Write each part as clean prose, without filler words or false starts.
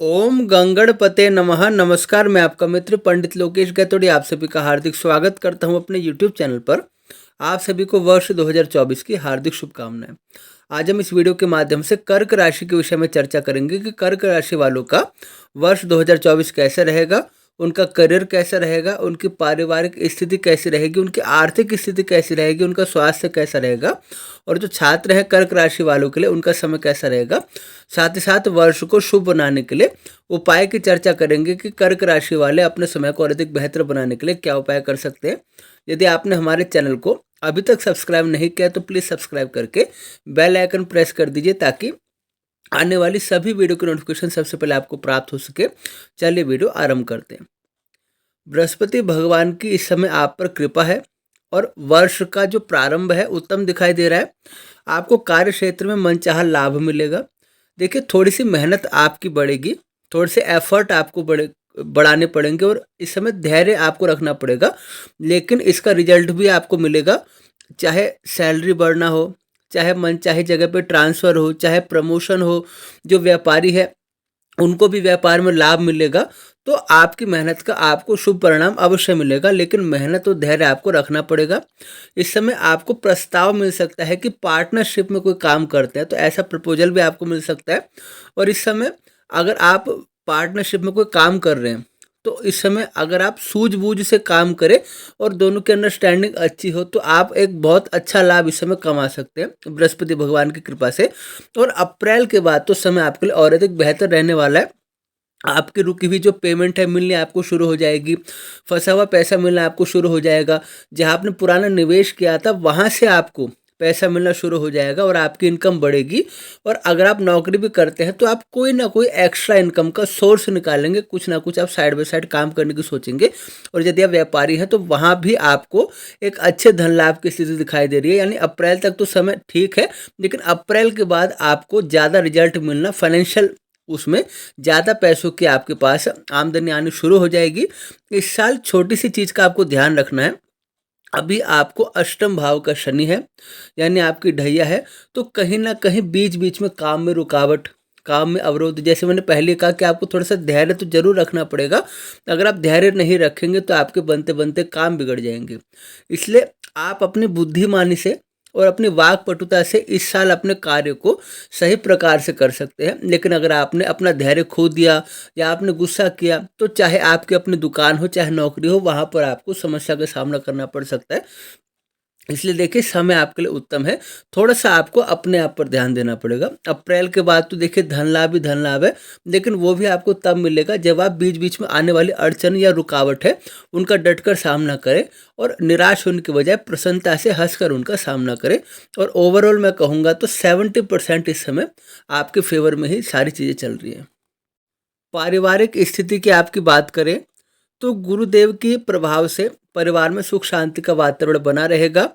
ओम गंगणपते नमः। नमस्कार, मैं आपका मित्र पंडित लोकेश गैतोड़ी आप सभी का हार्दिक स्वागत करता हूं अपने यूट्यूब चैनल पर। आप सभी को वर्ष 2024 की हार्दिक शुभकामनाएं। आज हम इस वीडियो के माध्यम से कर्क राशि के विषय में चर्चा करेंगे कि कर्क राशि वालों का वर्ष 2024 कैसा रहेगा, उनका करियर कैसा रहेगा, उनकी पारिवारिक स्थिति कैसी रहेगी, उनकी आर्थिक स्थिति कैसी रहेगी, उनका स्वास्थ्य कैसा रहेगा और जो छात्र हैं कर्क राशि वालों के लिए उनका समय कैसा रहेगा। साथ ही साथ वर्ष को शुभ बनाने के लिए उपाय की चर्चा करेंगे कि कर्क राशि वाले अपने समय को और अधिक बेहतर बनाने के लिए क्या उपाय कर सकते हैं। यदि आपने हमारे चैनल को अभी तक सब्सक्राइब नहीं किया तो प्लीज़ सब्सक्राइब करके बेल आइकन प्रेस कर दीजिए ताकि आने वाली सभी वीडियो की नोटिफिकेशन सबसे पहले आपको प्राप्त हो सके। चलिए वीडियो आरंभ करते हैं। बृहस्पति भगवान की इस समय आप पर कृपा है और वर्ष का जो प्रारंभ है उत्तम दिखाई दे रहा है। आपको कार्य क्षेत्र में मनचाहा लाभ मिलेगा। देखिए, थोड़ी सी मेहनत आपकी बढ़ेगी, थोड़े से एफर्ट आपको बढ़ाने पड़ेंगे और इस समय धैर्य आपको रखना पड़ेगा, लेकिन इसका रिजल्ट भी आपको मिलेगा। चाहे सैलरी बढ़ना हो, चाहे मनचाही जगह पे ट्रांसफ़र हो, चाहे प्रमोशन हो, जो व्यापारी है उनको भी व्यापार में लाभ मिलेगा। तो आपकी मेहनत का आपको शुभ परिणाम अवश्य मिलेगा, लेकिन मेहनत और धैर्य आपको रखना पड़ेगा। इस समय आपको प्रस्ताव मिल सकता है कि पार्टनरशिप में कोई काम करते हैं तो ऐसा प्रपोजल भी आपको मिल सकता है। और इस समय अगर आप पार्टनरशिप में कोई काम कर रहे हैं तो इस समय अगर आप सूझबूझ से काम करें और दोनों की अंडरस्टैंडिंग अच्छी हो तो आप एक बहुत अच्छा लाभ इस समय कमा सकते हैं बृहस्पति भगवान की कृपा से। और अप्रैल के बाद तो समय आपके लिए और अधिक बेहतर रहने वाला है। आपकी रुकी हुई जो पेमेंट है मिलनी आपको शुरू हो जाएगी, फंसा हुआ पैसा मिलना आपको शुरू हो जाएगा। जहां आपने पुराना निवेश किया था वहां से आपको पैसा मिलना शुरू हो जाएगा और आपकी इनकम बढ़ेगी। और अगर आप नौकरी भी करते हैं तो आप कोई ना कोई एक्स्ट्रा इनकम का सोर्स निकालेंगे, कुछ ना कुछ आप साइड बाय साइड काम करने की सोचेंगे। और यदि आप व्यापारी हैं तो वहाँ भी आपको एक अच्छे धन लाभ की स्थिति दिखाई दे रही है। यानी अप्रैल तक तो समय ठीक है, लेकिन अप्रैल के बाद आपको ज़्यादा रिजल्ट मिलना, फाइनेंशियल उसमें ज़्यादा पैसों की आपके पास आमदनी आनी शुरू हो जाएगी। इस साल छोटी सी चीज़ का आपको ध्यान रखना है। अभी आपको अष्टम भाव का शनि है, यानी आपकी ढैया है, तो कहीं ना कहीं बीच बीच में काम में रुकावट, काम में अवरोध, जैसे मैंने पहले कहा कि आपको थोड़ा सा धैर्य तो जरूर रखना पड़ेगा। अगर आप धैर्य नहीं रखेंगे तो आपके बनते बनते काम बिगड़ जाएंगे। इसलिए आप अपनी बुद्धिमानी से और अपनी वाक पटुता से इस साल अपने कार्य को सही प्रकार से कर सकते हैं। लेकिन अगर आपने अपना धैर्य खो दिया या आपने गुस्सा किया तो चाहे आपकी अपनी दुकान हो चाहे नौकरी हो, वहाँ पर आपको समस्या का सामना करना पड़ सकता है। इसलिए देखिए, समय आपके लिए उत्तम है। थोड़ा सा आपको अपने आप पर ध्यान देना पड़ेगा। अप्रैल के बाद तो देखिए धन लाभ ही धन लाभ है, लेकिन वो भी आपको तब मिलेगा जब आप बीच बीच में आने वाली अड़चन या रुकावट है उनका डटकर सामना करें और निराश होने के बजाय प्रसन्नता से हंसकर उनका सामना करें। और ओवरऑल मैं कहूँगा तो 70% इस समय आपके फेवर में ही सारी चीज़ें चल रही हैं। पारिवारिक स्थिति की आपकी बात करें तो गुरुदेव के प्रभाव से परिवार में सुख शांति का वातावरण बना रहेगा।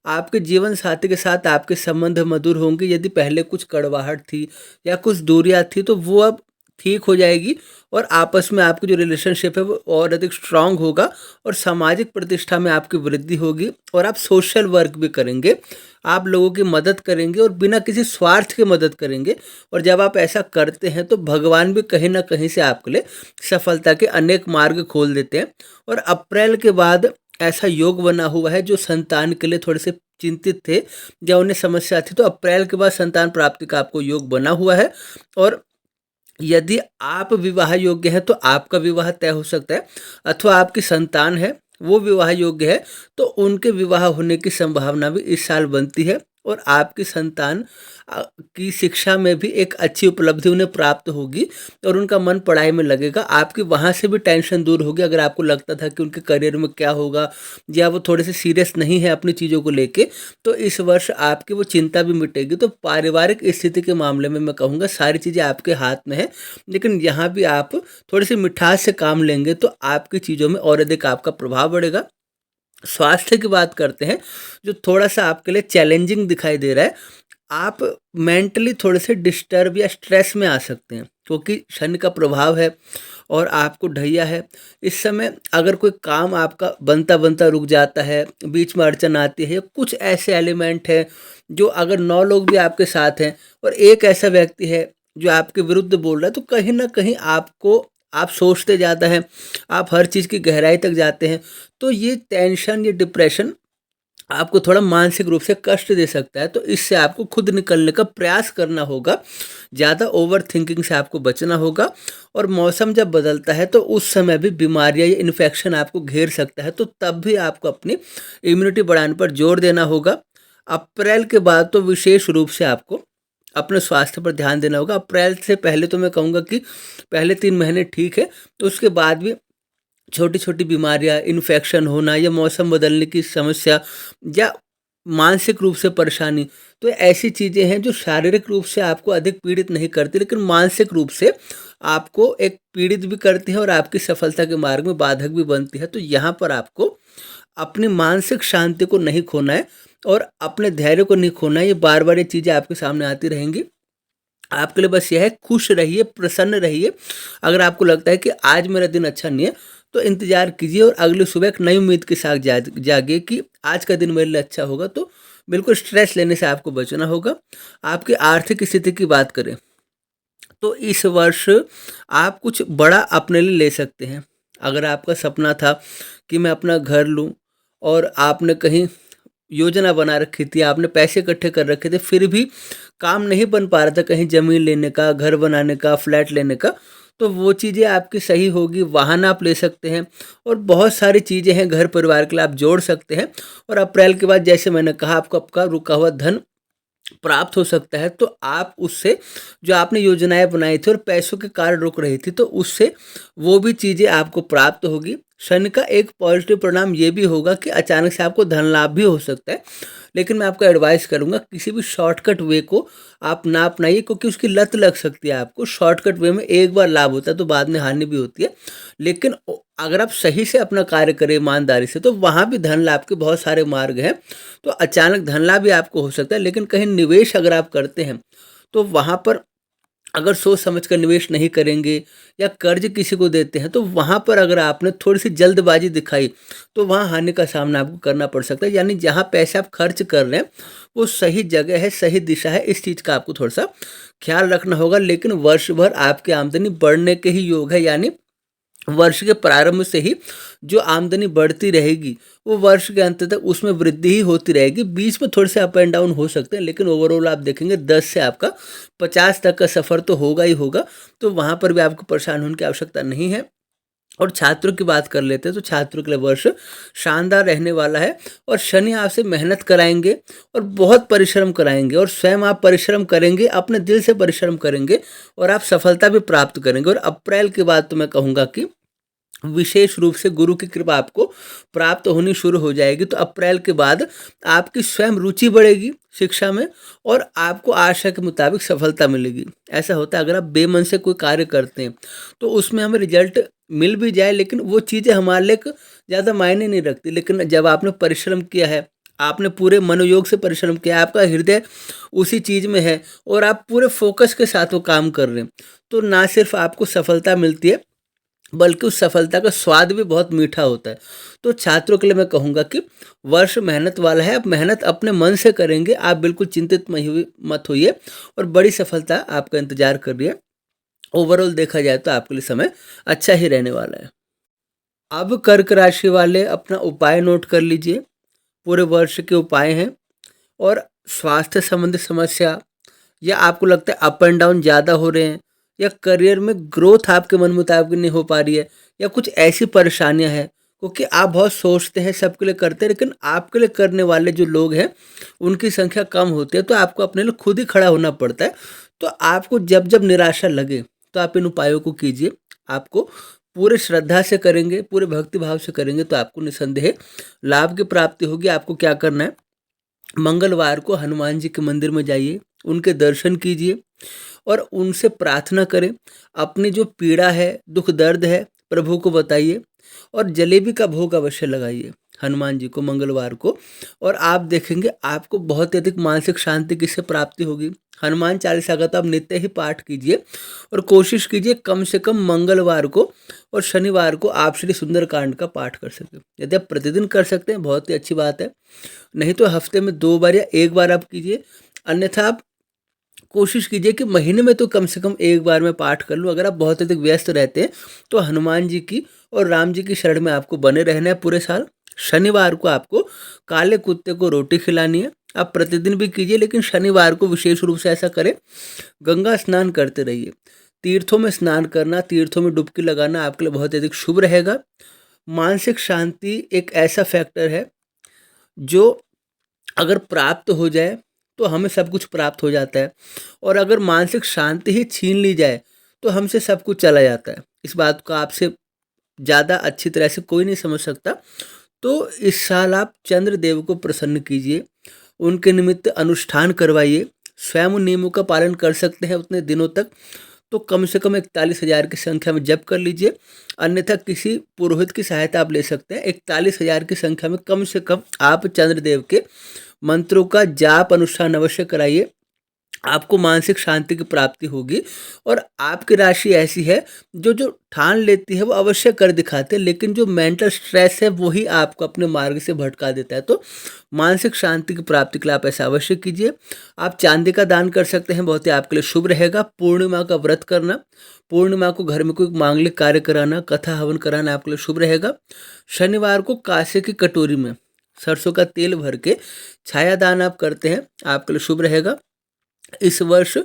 आपके जीवन साथी के साथ आपके संबंध मधुर होंगे। यदि पहले कुछ कड़वाहट थी या कुछ दूरियां थी तो वो अब ठीक हो जाएगी और आपस में आपकी जो रिलेशनशिप है वो और अधिक स्ट्रांग होगा और सामाजिक प्रतिष्ठा में आपकी वृद्धि होगी। और आप सोशल वर्क भी करेंगे, आप लोगों की मदद करेंगे और बिना किसी स्वार्थ के मदद करेंगे। और जब आप ऐसा करते हैं तो भगवान भी कहीं ना कहीं से आपके लिए सफलता के अनेक मार्ग खोल देते हैं। और अप्रैल के बाद ऐसा योग बना हुआ है जो संतान के लिए थोड़े से चिंतित थे या उन्हें समस्या थी, तो अप्रैल के बाद संतान प्राप्ति का आपको योग बना हुआ है। और यदि आप विवाह योग्य हैं तो आपका विवाह तय हो सकता है, अथवा आपकी संतान है वो विवाह योग्य है तो उनके विवाह होने की संभावना भी इस साल बनती है। और आपकी संतान की शिक्षा में भी एक अच्छी उपलब्धि उन्हें प्राप्त होगी और उनका मन पढ़ाई में लगेगा। आपकी वहाँ से भी टेंशन दूर होगी। अगर आपको लगता था कि उनके करियर में क्या होगा या वो थोड़े से सीरियस नहीं है अपनी चीज़ों को लेके, तो इस वर्ष आपकी वो चिंता भी मिटेगी। तो पारिवारिक स्थिति के मामले में मैं कहूँगा सारी चीज़ें आपके हाथ में है, लेकिन यहाँ भी आप थोड़ी सी मिठास से काम लेंगे तो आपकी चीज़ों में और अधिक आपका प्रभाव बढ़ेगा। स्वास्थ्य की बात करते हैं जो थोड़ा सा आपके लिए चैलेंजिंग दिखाई दे रहा है। आप मेंटली थोड़े से डिस्टर्ब या स्ट्रेस में आ सकते हैं क्योंकि शनि का प्रभाव है और आपको ढैया है। इस समय अगर कोई काम आपका बनता बनता रुक जाता है, बीच में अड़चन आती है, कुछ ऐसे एलिमेंट है जो अगर 9 लोग भी आपके साथ हैं और एक ऐसा व्यक्ति है जो आपके विरुद्ध बोल रहा है, तो कहीं न कहीं आप सोचते ज़्यादा हैं, आप हर चीज़ की गहराई तक जाते हैं। तो ये टेंशन, ये डिप्रेशन आपको थोड़ा मानसिक रूप से कष्ट दे सकता है, तो इससे आपको खुद निकलने का प्रयास करना होगा। ज़्यादा ओवरथिंकिंग से आपको बचना होगा, और मौसम जब बदलता है तो उस समय भी बीमारियाँ या इन्फेक्शन आपको घेर सकता है, तो तब भी आपको अपनी इम्यूनिटी बढ़ाने पर जोर देना होगा। अप्रैल के बाद तो विशेष रूप से आपको अपने स्वास्थ्य पर ध्यान देना होगा। अप्रैल से पहले तो मैं कहूँगा कि पहले 3 महीने ठीक है, तो उसके बाद भी छोटी-छोटी बीमारियाँ, इन्फेक्शन होना या मौसम बदलने की समस्या या मानसिक रूप से परेशानी, तो ऐसी चीज़ें हैं जो शारीरिक रूप से आपको अधिक पीड़ित नहीं करती, लेकिन मानसिक रूप से आपको एक पीड़ित भी करती है और आपकी सफलता के मार्ग में बाधक भी बनती है। तो यहाँ पर आपको अपनी मानसिक शांति को नहीं खोना है और अपने धैर्य को नहीं खोना है। ये बार-बार ये चीज़ें आपके सामने आती रहेंगी। आपके लिए बस यह है, खुश रहिए, प्रसन्न रहिए। अगर आपको लगता है कि आज मेरा दिन अच्छा नहीं है, तो इंतज़ार कीजिए और अगली सुबह एक नई उम्मीद के साथ जागिए कि आज का दिन मेरे लिए अच्छा होगा। तो बिल्कुल स्ट्रेस लेने से आपको बचना होगा। आपकी आर्थिक स्थिति की बात करें, तो इस वर्ष आप कुछ बड़ा अपने लिए ले सकते हैं। अगर आपका सपना था कि मैं अपना घर लूँ, और आपने कहीं योजना बना रखी थी, आपने पैसे इकट्ठे कर रखे थे, फिर भी काम नहीं बन पा रहा था कहीं ज़मीन लेने का, घर बनाने का, फ्लैट लेने का, तो वो चीज़ें आपकी सही होगी। वाहन आप ले सकते हैं और बहुत सारी चीज़ें हैं घर परिवार के लिए आप जोड़ सकते हैं। और अप्रैल के बाद जैसे मैंने कहा, आपको आपका रुका हुआ धन प्राप्त हो सकता है, तो आप उससे जो आपने योजनाएँ बनाई थी और पैसों के कारण रुक रही थी, तो उससे वो भी चीज़ें आपको प्राप्त होगी। शनि का एक पॉजिटिव परिणाम ये भी होगा कि अचानक से आपको धन लाभ भी हो सकता है, लेकिन मैं आपको एडवाइस करूँगा किसी भी शॉर्टकट वे को आप ना अपनाइए, क्योंकि उसकी लत लग सकती है आपको। शॉर्टकट वे में एक बार लाभ होता है तो बाद में हानि भी होती है, लेकिन अगर आप सही से अपना कार्य करें ईमानदारी से, तो वहाँ भी धन लाभ के बहुत सारे मार्ग हैं। तो अचानक धन लाभ भी आपको हो सकता है, लेकिन कहीं निवेश अगर आप करते हैं, तो वहाँ पर अगर सोच समझ कर निवेश नहीं करेंगे या कर्ज किसी को देते हैं, तो वहाँ पर अगर आपने थोड़ी-सी जल्दबाजी दिखाई, तो वहाँ हानि का सामना आपको करना पड़ सकता है। यानी जहाँ पैसे आप खर्च कर रहे हैं, वो सही जगह है, सही दिशा है, इस चीज़ का आपको थोड़ा-सा ख़्याल रखना होगा। लेकिन वर्ष भर आपकी आमदनी बढ़ने के ही योग है, यानी वर्ष के प्रारंभ से ही जो आमदनी बढ़ती रहेगी, वो वर्ष के अंत तक उसमें वृद्धि ही होती रहेगी। बीच में थोड़े से अप एंड डाउन हो सकते हैं, लेकिन ओवरऑल आप देखेंगे 10 से आपका 50 तक का सफ़र तो होगा ही होगा। तो वहाँ पर भी आपको परेशान होने की आवश्यकता नहीं है। और छात्रों की बात कर लेते हैं, तो छात्रों के लिए वर्ष शानदार रहने वाला है, और शनि आपसे मेहनत कराएँगे और बहुत परिश्रम कराएँगे, और स्वयं आप परिश्रम करेंगे, अपने दिल से परिश्रम करेंगे, और आप सफलता भी प्राप्त करेंगे। और अप्रैल के बाद तो मैं कहूँगा कि विशेष रूप से गुरु की कृपा आपको प्राप्त होनी शुरू हो जाएगी। तो अप्रैल के बाद आपकी स्वयं रुचि बढ़ेगी शिक्षा में, और आपको आशा के मुताबिक सफलता मिलेगी। ऐसा होता है, अगर आप बेमन से कोई कार्य करते हैं, तो उसमें हमें रिजल्ट मिल भी जाए, लेकिन वो चीज़ें हमारे लिए ज़्यादा मायने नहीं रखती। लेकिन जब आपने परिश्रम किया है, आपने पूरे मनोयोग से परिश्रम किया है, आपका हृदय उसी चीज़ में है, और आप पूरे फोकस के साथ वो काम कर रहे हैं, तो ना सिर्फ आपको सफलता मिलती है, बल्कि उस सफलता का स्वाद भी बहुत मीठा होता है। तो छात्रों के लिए मैं कहूँगा कि वर्ष मेहनत वाला है, आप मेहनत अपने मन से करेंगे, आप बिल्कुल चिंतित मत होइए, और बड़ी सफलता आपका इंतज़ार कर रही है। ओवरऑल देखा जाए तो आपके लिए समय अच्छा ही रहने वाला है। अब कर्क राशि वाले अपना उपाय नोट कर लीजिए। पूरे वर्ष के उपाय हैं, और स्वास्थ्य संबंधी समस्या, या आपको लगता है अप एंड डाउन ज़्यादा हो रहे हैं, या करियर में ग्रोथ आपके मन मुताबिक नहीं हो पा रही है, या कुछ ऐसी परेशानियां हैं, क्योंकि आप बहुत सोचते हैं, सबके लिए करते हैं, लेकिन आपके लिए करने वाले जो लोग हैं उनकी संख्या कम होती है, तो आपको अपने लिए खुद ही खड़ा होना पड़ता है। तो आपको जब जब निराशा लगे, तो आप इन उपायों को कीजिए। आपको पूरे श्रद्धा से करेंगे, पूरे भक्ति भाव से करेंगे, तो आपको निसंदेह लाभ की प्राप्ति होगी। आपको क्या करना है, मंगलवार को हनुमान जी के मंदिर में जाइए, उनके दर्शन कीजिए और उनसे प्रार्थना करें। अपनी जो पीड़ा है, दुख दर्द है, प्रभु को बताइए, और जलेबी का भोग अवश्य लगाइए हनुमान जी को मंगलवार को, और आप देखेंगे आपको बहुत ही अधिक मानसिक शांति किससे प्राप्ति होगी। हनुमान चालीसा का तो आप नित्य ही पाठ कीजिए, और कोशिश कीजिए कम से कम मंगलवार को और शनिवार को आप श्री सुंदरकांड का पाठ कर सकें। यदि आप प्रतिदिन कर सकते हैं, बहुत ही अच्छी बात है, नहीं तो हफ्ते में 2 बार या 1 बार आप कीजिए। अन्यथा आप कोशिश कीजिए कि महीने में तो कम से कम एक बार मैं पाठ कर लूँ। अगर आप बहुत अधिक व्यस्त रहते हैं तो हनुमान जी की और राम जी की शरण में आपको बने रहना है पूरे साल। शनिवार को आपको काले कुत्ते को रोटी खिलानी है। आप प्रतिदिन भी कीजिए, लेकिन शनिवार को विशेष रूप से ऐसा करें। गंगा स्नान करते रहिए। तीर्थों में स्नान करना, तीर्थों में डुबकी लगाना आपके लिए बहुत अधिक शुभ रहेगा। मानसिक शांति एक ऐसा फैक्टर है जो अगर प्राप्त हो जाए तो हमें सब कुछ प्राप्त हो जाता है, और अगर मानसिक शांति ही छीन ली जाए तो हमसे सब कुछ चला जाता है। इस बात को आपसे ज़्यादा अच्छी तरह से कोई नहीं समझ सकता। तो इस साल आप चंद्रदेव को प्रसन्न कीजिए, उनके निमित्त अनुष्ठान करवाइए। स्वयं उन नियमों का पालन कर सकते हैं उतने दिनों तक तो कम से कम 41,000 की संख्या में जप कर लीजिए, अन्यथा किसी पुरोहित की सहायता आप ले सकते हैं। 41,000 की संख्या में कम से कम आप चंद्रदेव के मंत्रों का जाप अनुष्ठान अवश्य कराइए। आपको मानसिक शांति की प्राप्ति होगी, और आपकी राशि ऐसी है जो जो ठान लेती है वो अवश्य कर दिखाते हैं, लेकिन जो मेंटल स्ट्रेस है वही आपको अपने मार्ग से भटका देता है। तो मानसिक शांति की प्राप्ति के लिए आप ऐसा अवश्य कीजिए। आप चांदी का दान कर सकते हैं, बहुत ही आपके लिए शुभ रहेगा। पूर्णिमा का व्रत करना, पूर्णिमा को घर में कोई मांगलिक कार्य कराना, कथा हवन कराना आपके लिए शुभ रहेगा। शनिवार को कांसे की कटोरी में सरसों का तेल भर के छाया दान आप करते हैं, आपके लिए शुभ रहेगा। इस वर्ष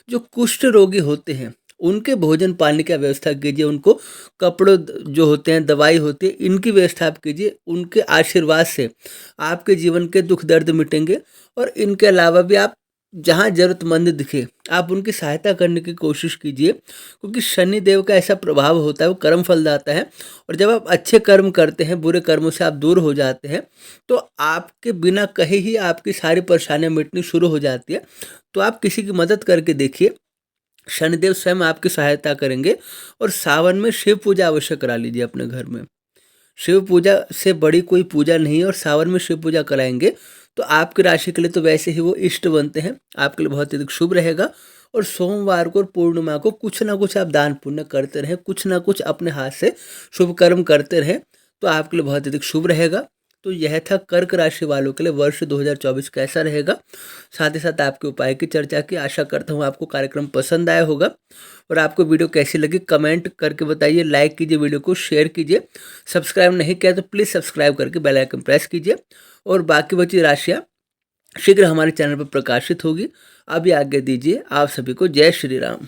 जो कुष्ठ रोगी होते हैं उनके भोजन पानी की व्यवस्था कीजिए, उनको कपड़ों जो होते हैं, दवाई होती है, इनकी व्यवस्था आप कीजिए। उनके आशीर्वाद से आपके जीवन के दुख दर्द मिटेंगे। और इनके अलावा भी आप जहाँ ज़रूरतमंद दिखे आप उनकी सहायता करने की कोशिश कीजिए, क्योंकि शनि देव का ऐसा प्रभाव होता है, वो कर्म फलदाता है। और जब आप अच्छे कर्म करते हैं, बुरे कर्मों से आप दूर हो जाते हैं, तो आपके बिना कहे ही आपकी सारी परेशानियां मिटनी शुरू हो जाती है। तो आप किसी की मदद करके देखिए, शनिदेव स्वयं आपकी सहायता करेंगे। और सावन में शिव पूजा अवश्य करा लीजिए अपने घर में। शिव पूजा से बड़ी कोई पूजा नहीं है, और सावन में शिव पूजा कराएंगे तो आपकी राशि के लिए तो वैसे ही वो इष्ट बनते हैं, आपके लिए बहुत अधिक शुभ रहेगा। और सोमवार को और पूर्णिमा को कुछ ना कुछ आप दान पुण्य करते रहें, कुछ ना कुछ अपने हाथ से शुभ कर्म करते रहें, तो आपके लिए बहुत अधिक शुभ रहेगा। तो यह था कर्क राशि वालों के लिए वर्ष 2024 कैसा रहेगा। साथ ही साथ आपके उपाय की चर्चा की। आशा करता हूँ आपको कार्यक्रम पसंद आया होगा, और आपको वीडियो कैसी लगी कमेंट करके बताइए। लाइक कीजिए, वीडियो को शेयर कीजिए। सब्सक्राइब नहीं किया तो प्लीज़ सब्सक्राइब करके बेल आइकन प्रेस कीजिए। और बाकी बची राशियाँ शीघ्र हमारे चैनल पर प्रकाशित होगी। अभी आज्ञा दीजिए, आप सभी को जय श्री राम।